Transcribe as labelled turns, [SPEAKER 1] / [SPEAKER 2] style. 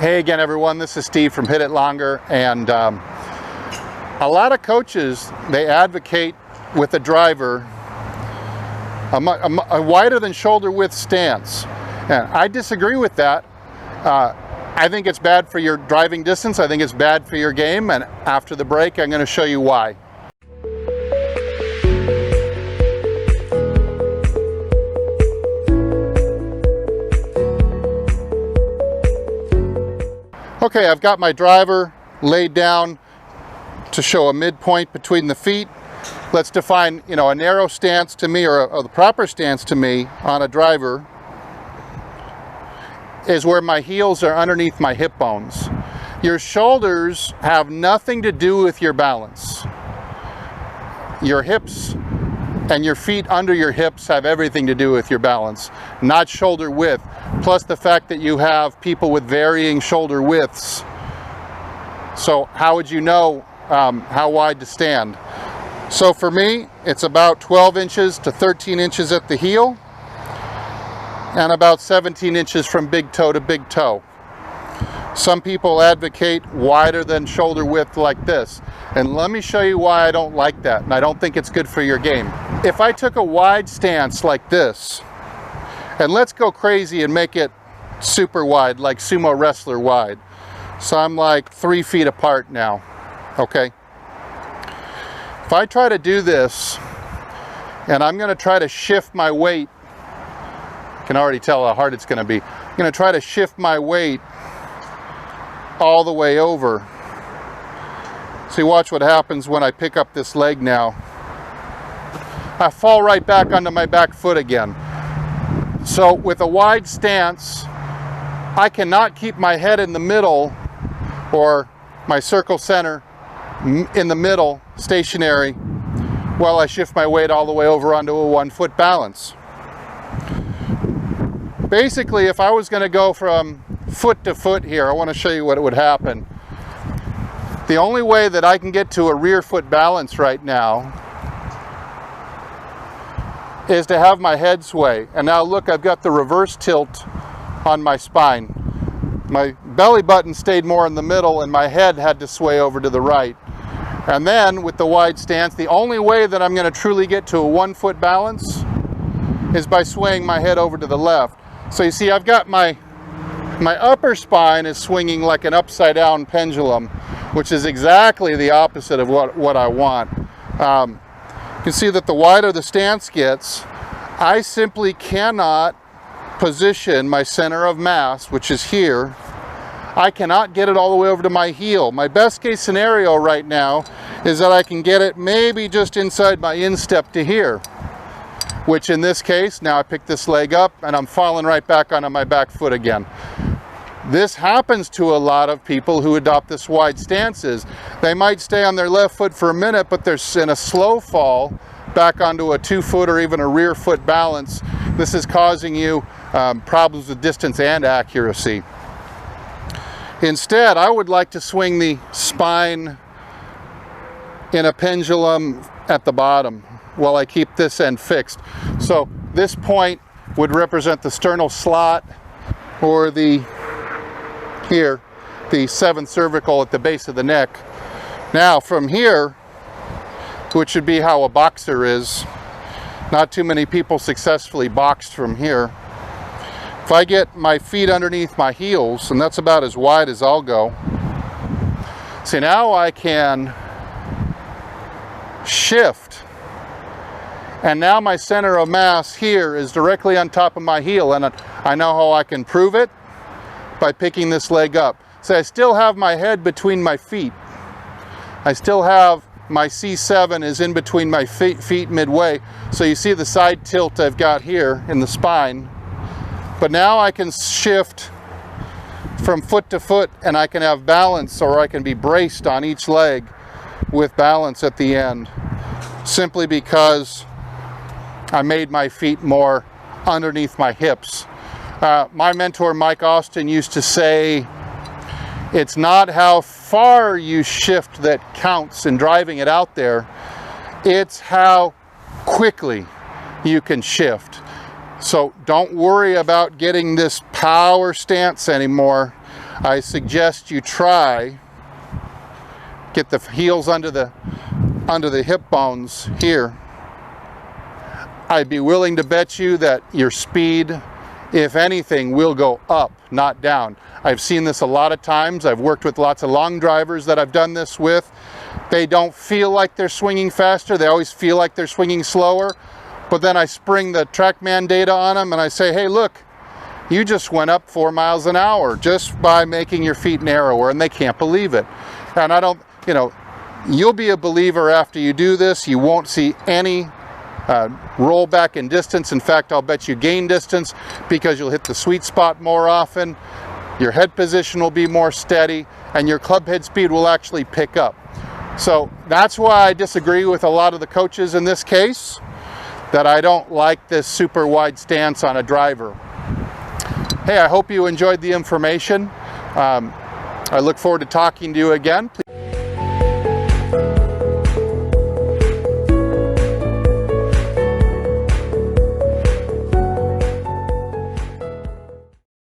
[SPEAKER 1] Hey again everyone, this is Steve from Hit It Longer, and a lot of coaches, they advocate with the driver a wider than shoulder width stance, and I disagree with that. I think it's bad for your driving distance, I think it's bad for your game, and after the break I'm going to show you why. Okay, I've got my driver laid down to show a midpoint between the feet. Let's define, a narrow stance to me, or the proper stance to me on a driver is where my heels are underneath my hip bones. Your shoulders have nothing to do with your balance. Your hips and your feet under your hips have everything to do with your balance, not shoulder width. Plus the fact that you have people with varying shoulder widths. So how would you know how wide to stand? So for me, it's about 12 inches to 13 inches at the heel, and about 17 inches from big toe to big toe. Some people advocate wider than shoulder width like this. And let me show you why I don't like that, and I don't think it's good for your game. If I took a wide stance like this, and let's go crazy and make it super wide, like sumo wrestler wide. So I'm like 3 feet apart now, okay? If I try to do this, and I'm gonna try to shift my weight, you can already tell how hard it's gonna be. I'm gonna try to shift my weight all the way over. See, watch what happens when I pick up this leg now. I fall right back onto my back foot again. So with a wide stance, I cannot keep my head in the middle, or my circle center in the middle, stationary, while I shift my weight all the way over onto a 1 foot balance. Basically, if I was going to go from foot to foot here, I want to show you what would happen. The only way that I can get to a rear foot balance right now is to have my head sway. And now look, I've got the reverse tilt on my spine. My belly button stayed more in the middle and my head had to sway over to the right. And then with the wide stance, the only way that I'm going to truly get to a 1 foot balance is by swaying my head over to the left. So you see, I've got my upper spine is swinging like an upside down pendulum, which is exactly the opposite of what I want. You can see that the wider the stance gets, I simply cannot position my center of mass, which is here. I cannot get it all the way over to my heel. My best case scenario right now is that I can get it maybe just inside my instep to here, which in this case, now I pick this leg up and I'm falling right back onto my back foot again. This happens to a lot of people who adopt this wide stances. They might stay on their left foot for a minute, but they're in a slow fall back onto a 2 foot or even a rear foot balance. This is causing you problems with distance and accuracy. Instead, I would like to swing the spine in a pendulum at the bottom while I keep this end fixed. So this point would represent the sternal slot, or the 7th cervical at the base of the neck. Now from here, which would be how a boxer is, not too many people successfully boxed from here. If I get my feet underneath my heels, and that's about as wide as I'll go. See, now I can shift. And now my center of mass here is directly on top of my heel, and I know how I can prove it by picking this leg up. So I still have my head between my feet. I still have my C7 is in between my feet midway. So you see the side tilt I've got here in the spine. But now I can shift from foot to foot, and I can have balance, or I can be braced on each leg with balance at the end, simply because I made my feet more underneath my hips. My mentor Mike Austin used to say, it's not how far you shift that counts in driving it out there, it's how quickly you can shift. So don't worry about getting this power stance anymore. I suggest you try, get the heels under the hip bones here. I'd be willing to bet you that your speed, if anything, will go up, not down. I've seen this a lot of times. I've worked with lots of long drivers that I've done this with. They don't feel like they're swinging faster. They always feel like they're swinging slower. But then I spring the TrackMan data on them and I say, hey, look, you just went up 4 miles an hour just by making your feet narrower, and they can't believe it. And I don't, you know, you'll be a believer after you do this. You won't see any roll back in distance. In fact, I'll bet you gain distance because you'll hit the sweet spot more often. Your head position will be more steady and your club head speed will actually pick up. So that's why I disagree with a lot of the coaches in this case, that I don't like this super wide stance on a driver. Hey, I hope you enjoyed the information. I look forward to talking to you again.